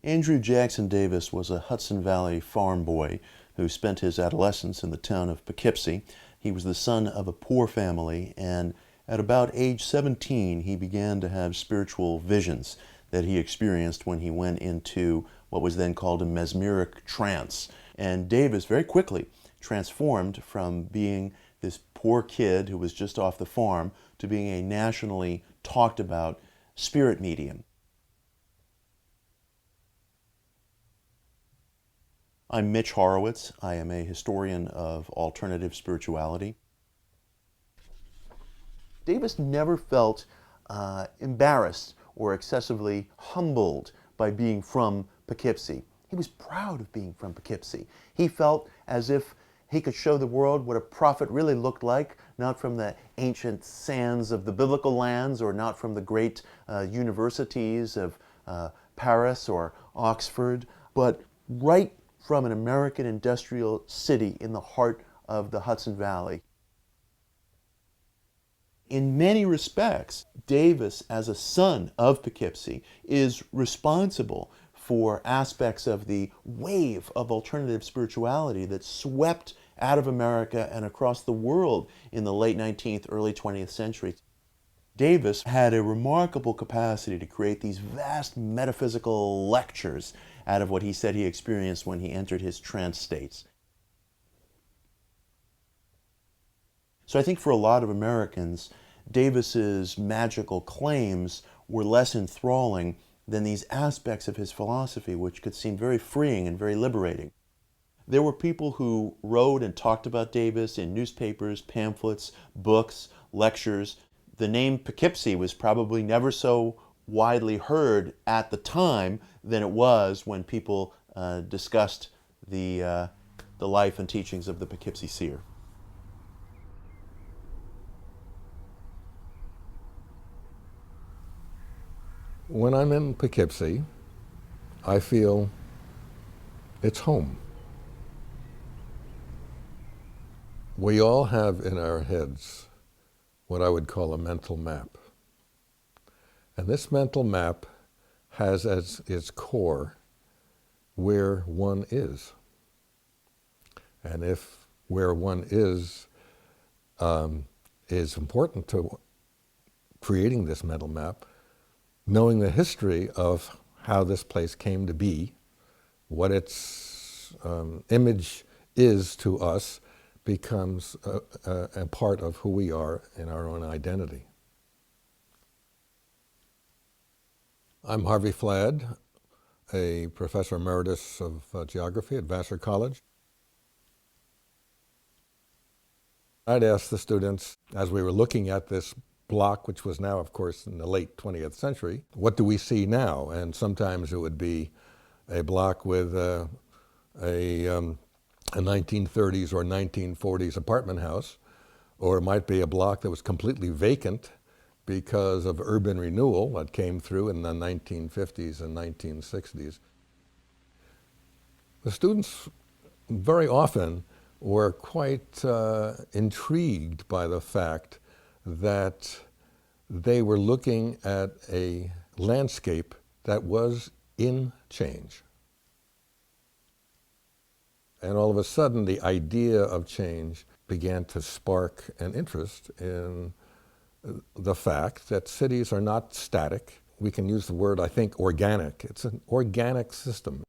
Andrew Jackson Davis was a Hudson Valley farm boy who spent his adolescence in the town of Poughkeepsie. He was the son of a poor family, and at about age 17, he began to have spiritual visions that he experienced when he went into what was then called a mesmeric trance. And Davis very quickly transformed from being this poor kid who was just off the farm to being a nationally talked about spirit medium. I'm Mitch Horowitz. I am a historian of alternative spirituality. Davis never felt embarrassed or excessively humbled by being from Poughkeepsie. He was proud of being from Poughkeepsie. He felt as if he could show the world what a prophet really looked like, not from the ancient sands of the biblical lands or not from the great universities of Paris or Oxford, but right from an American industrial city in the heart of the Hudson Valley. In many respects, Davis, as a son of Poughkeepsie, is responsible for aspects of the wave of alternative spirituality that swept out of America and across the world in the late 19th, early 20th century. Davis had a remarkable capacity to create these vast metaphysical lectures out of what he said he experienced when he entered his trance states. So I think for a lot of Americans, Davis's magical claims were less enthralling than these aspects of his philosophy, which could seem very freeing and very liberating. There were people who wrote and talked about Davis in newspapers, pamphlets, books, lectures. The name Poughkeepsie was probably never so widely heard at the time than it was when people discussed the life and teachings of the Poughkeepsie Seer. When I'm in Poughkeepsie, I feel it's home. We all have in our heads what I would call a mental map. And this mental map has as its core where one is. And if where one is important to creating this mental map, knowing the history of how this place came to be, what its image is to us, becomes a part of who we are in our own identity. I'm Harvey Flad, a professor emeritus of geography at Vassar College. I'd ask the students, as we were looking at this block, which was now, of course, in the late 20th century, what do we see now? And sometimes it would be a block with a 1930s or 1940s apartment house, or it might be a block that was completely vacant because of urban renewal that came through in the 1950s and 1960s. The students very often were quite intrigued by the fact that they were looking at a landscape that was in change. And all of a sudden, the idea of change began to spark an interest in the fact that cities are not static. We can use the word, I think, organic. It's an organic system.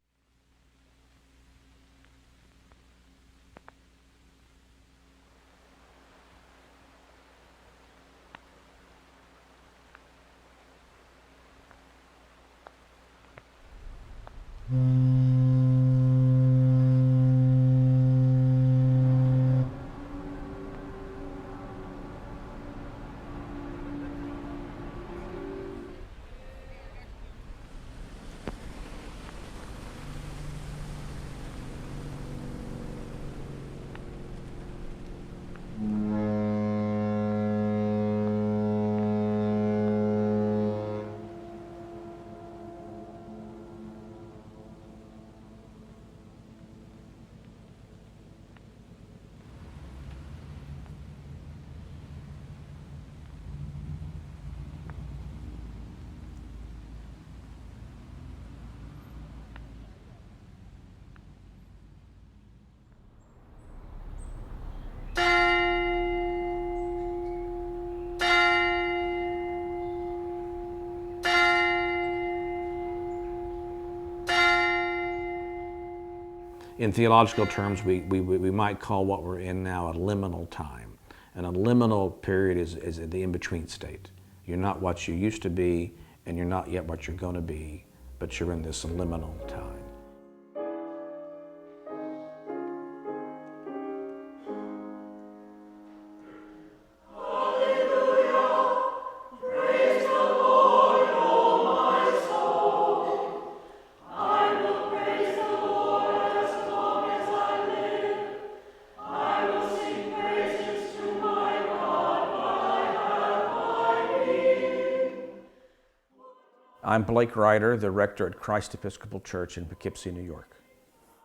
In theological terms, we might call what we're in now a liminal time. And a liminal period is the in-between state. You're not what you used to be, and you're not yet what you're going to be, but you're in this liminal time. I'm Blake Ryder, the rector at Christ Episcopal Church in Poughkeepsie, New York.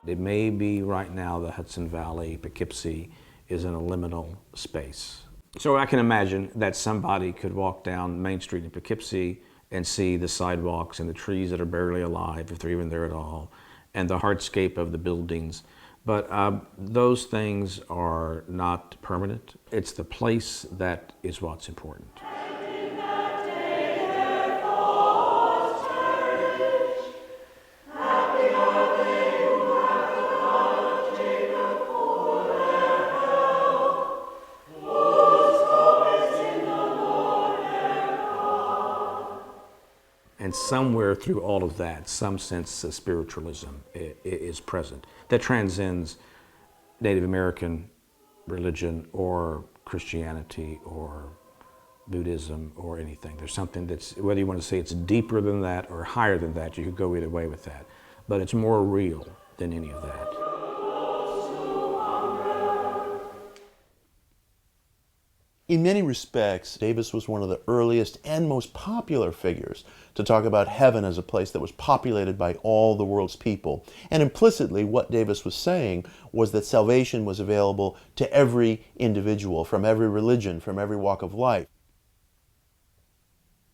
It may be right now the Hudson Valley, Poughkeepsie, is in a liminal space. So I can imagine that somebody could walk down Main Street in Poughkeepsie and see the sidewalks and the trees that are barely alive, if they're even there at all, and the hardscape of the buildings. But those things are not permanent. It's the place that is what's important. And somewhere through all of that, some sense of spiritualism is present that transcends Native American religion or Christianity or Buddhism or anything. There's something that's, whether you want to say it's deeper than that or higher than that, you could go either way with that. But it's more real than any of that. In many respects, Davis was one of the earliest and most popular figures to talk about heaven as a place that was populated by all the world's people. And implicitly, what Davis was saying was that salvation was available to every individual, from every religion, from every walk of life.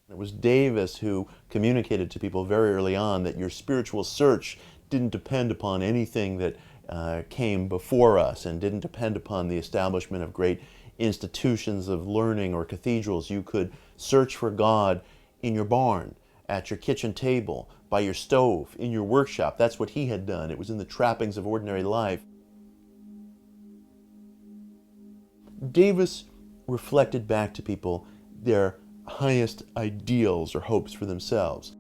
It was Davis who communicated to people very early on that your spiritual search didn't depend upon anything that came before us, and didn't depend upon the establishment of great institutions of learning or cathedrals. You could search for God in your barn, at your kitchen table, by your stove, in your workshop. That's what he had done. It was in the trappings of ordinary life. Davis reflected back to people their highest ideals or hopes for themselves.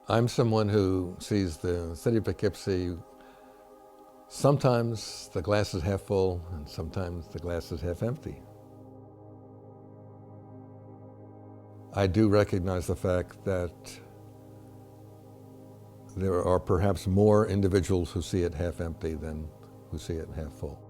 I'm someone who sees the city of Poughkeepsie, sometimes the glass is half full and sometimes the glass is half empty. I do recognize the fact that there are perhaps more individuals who see it half empty than who see it half full.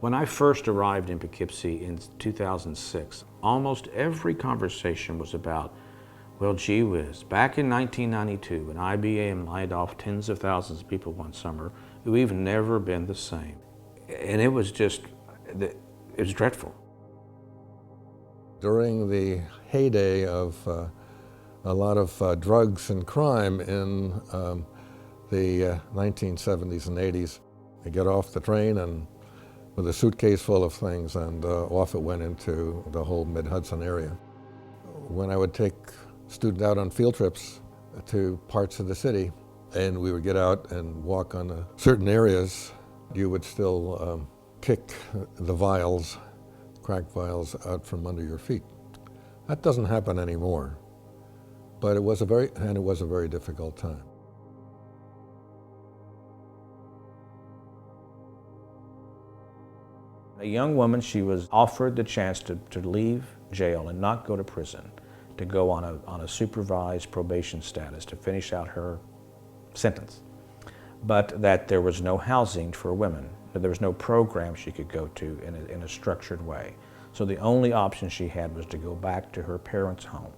When I first arrived in Poughkeepsie in 2006, almost every conversation was about, well, gee whiz, back in 1992 when IBM laid off tens of thousands of people one summer, we've never been the same. And it was just, it was dreadful. During the heyday of a lot of drugs and crime in the 1970s and 80s, I got off the train and with a suitcase full of things, and off it went into the whole mid-Hudson area. When I would take students out on field trips to parts of the city, and we would get out and walk on certain areas, you would still kick the vials, crack vials, out from under your feet. That doesn't happen anymore, but it was a very difficult time. A young woman, she was offered the chance to leave jail and not go to prison, to go on a supervised probation status, to finish out her sentence. but that there was no housing for women, that there was no program she could go to in a structured way. So the only option she had was to go back to her parents' home.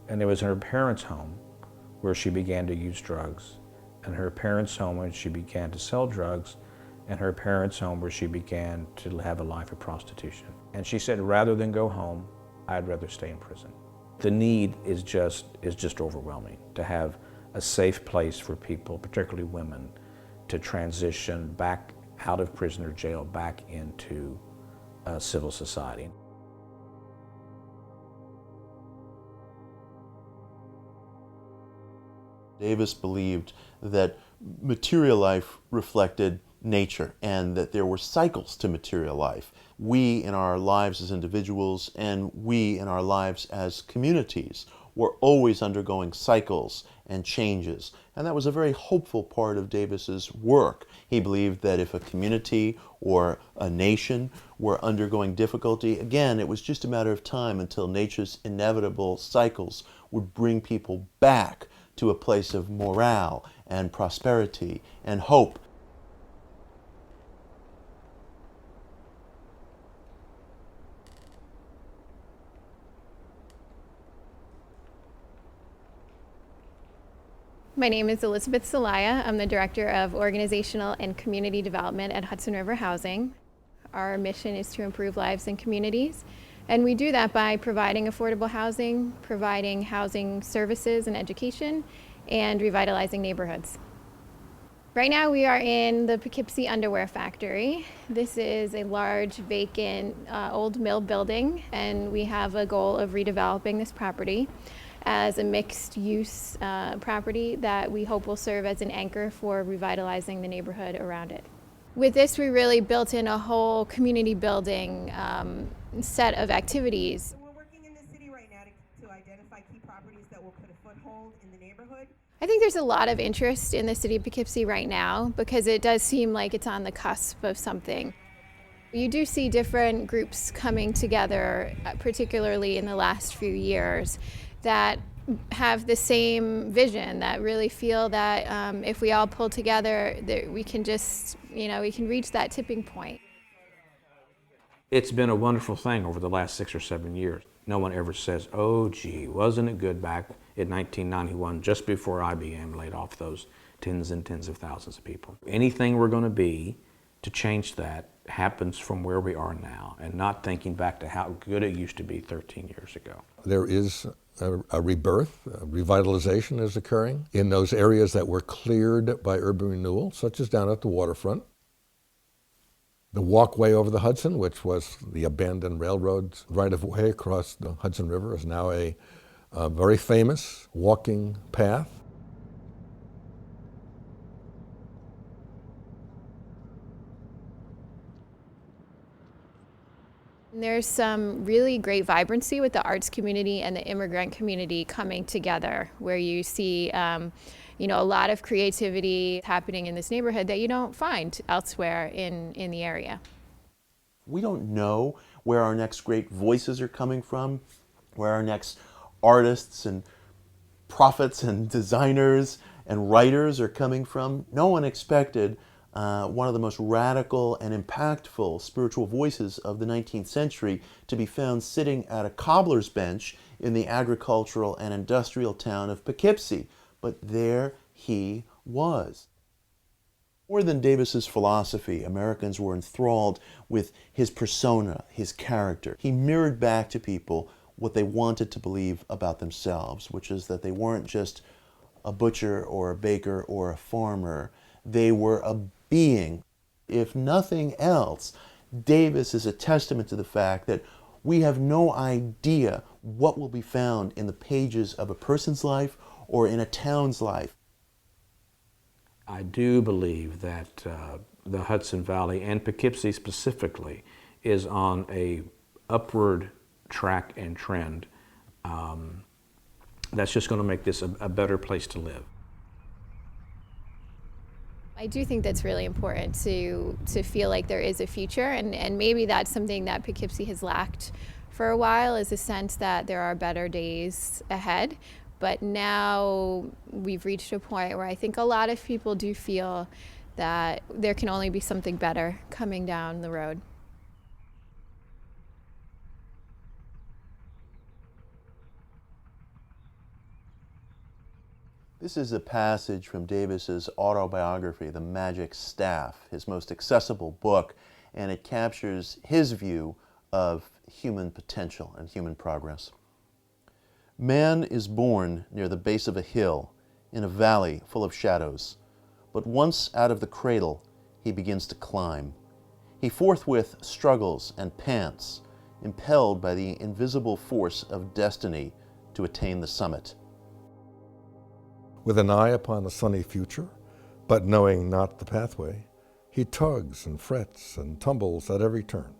And it was in her parents' home where she began to use drugs, and her parents' home when she began to sell drugs, and her parents' home where she began to have a life of prostitution. And she said, rather than go home, I'd rather stay in prison. The need is just overwhelming to have a safe place for people, particularly women, to transition back out of prison or jail back into civil society. Davis believed that material life reflected nature and that there were cycles to material life. We in our lives as individuals and we in our lives as communities were always undergoing cycles and changes. And that was a very hopeful part of Davis's work. He believed that if a community or a nation were undergoing difficulty, again, it was just a matter of time until nature's inevitable cycles would bring people back to a place of morale and prosperity and hope. My name is Elizabeth Zelaya. I'm the Director of Organizational and Community Development at Hudson River Housing. Our mission is to improve lives in communities, and we do that by providing affordable housing, providing housing services and education, and revitalizing neighborhoods. Right now we are in the Poughkeepsie Underwear Factory. This is a large vacant old mill building, and we have a goal of redeveloping this property as a mixed-use property that we hope will serve as an anchor for revitalizing the neighborhood around it. With this, we really built in a whole community building set of activities. So we're working in the city right now to identify key properties that will put a foothold in the neighborhood. I think there's a lot of interest in the city of Poughkeepsie right now because it does seem like it's on the cusp of something. You do see different groups coming together, particularly in the last few years, that have the same vision, that really feel that if we all pull together, that we can just, we can reach that tipping point. It's been a wonderful thing over the last 6 or 7 years. No one ever says, oh gee, wasn't it good back in 1991, just before IBM laid off those tens and tens of thousands of people. Anything we're going to be to change that happens from where we are now and not thinking back to how good it used to be 13 years ago. There is a rebirth, a revitalization is occurring in those areas that were cleared by urban renewal, such as down at the waterfront. The walkway over the Hudson, which was the abandoned railroad's right-of-way across the Hudson River, is now a very famous walking path. There's some really great vibrancy with the arts community and the immigrant community coming together, where you see a lot of creativity happening in this neighborhood that you don't find elsewhere in the area. We don't know where our next great voices are coming from, where our next artists and prophets and designers and writers are coming from. No one expected one of the most radical and impactful spiritual voices of the 19th century to be found sitting at a cobbler's bench in the agricultural and industrial town of Poughkeepsie. But there he was. More than Davis's philosophy, Americans were enthralled with his persona, his character. He mirrored back to people what they wanted to believe about themselves, which is that they weren't just a butcher or a baker or a farmer. They were a being. If nothing else, Davis is a testament to the fact that we have no idea what will be found in the pages of a person's life or in a town's life. I do believe that the Hudson Valley and Poughkeepsie specifically is on a upward track and trend that's just going to make this a better place to live. I do think that's really important to feel like there is a future, and maybe that's something that Poughkeepsie has lacked for a while, is a sense that there are better days ahead. But now we've reached a point where I think a lot of people do feel that there can only be something better coming down the road. This is a passage from Davis's autobiography, The Magic Staff, his most accessible book, and it captures his view of human potential and human progress. Man is born near the base of a hill, in a valley full of shadows, but once out of the cradle, he begins to climb. He forthwith struggles and pants, impelled by the invisible force of destiny to attain the summit. With an eye upon the sunny future, but knowing not the pathway, he tugs and frets and tumbles at every turn.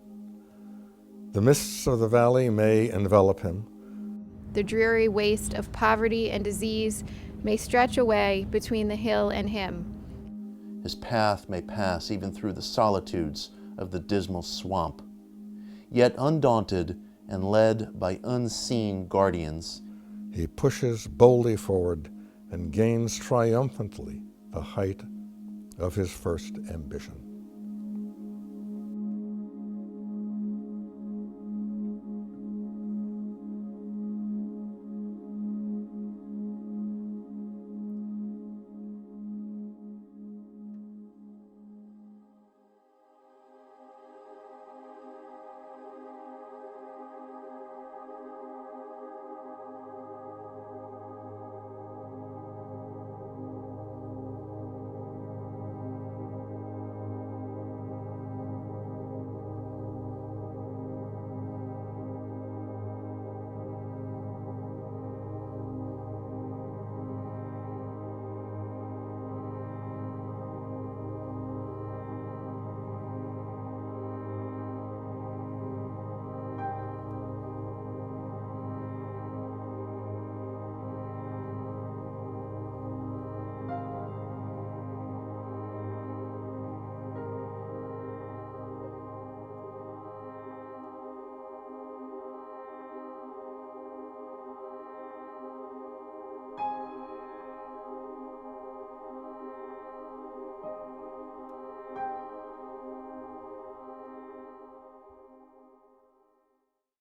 The mists of the valley may envelop him. The dreary waste of poverty and disease may stretch away between the hill and him. His path may pass even through the solitudes of the dismal swamp. Yet undaunted and led by unseen guardians, He pushes boldly forward and gains triumphantly the height of his first ambition.